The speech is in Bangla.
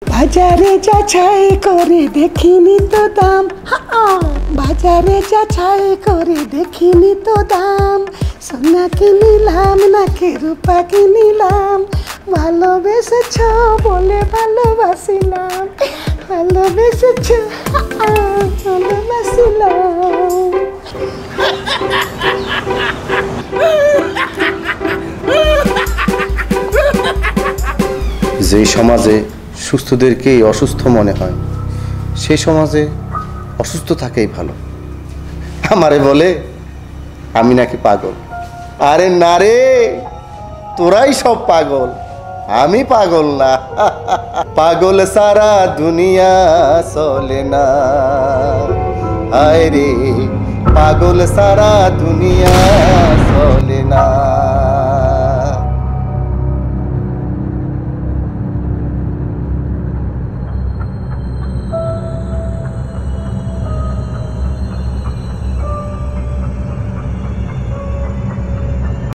বাজারে যাচাই করে দেখিনি তো দাম, বাজারে যাচাই করে দেখিনি তো দাম, সোনা কিনিলাম নাকি রূপা কিনিলাম, ভালোবেসেছ বলে ভালোবাসিলাম, ভালোবেসেছ ভালোবাসিলাম। যে সমাজে সুস্থদেরকেই অসুস্থ মনে হয় সেই সমাজে অসুস্থ থাকেই ভালো। আমারে বলে আমি নাকি পাগল। আরে না রে, তোরাই সব পাগল, আমি পাগল না। পাগল সারা দুনিয়া চলে না, হায় রে পাগল সারা দুনিয়া চলে না।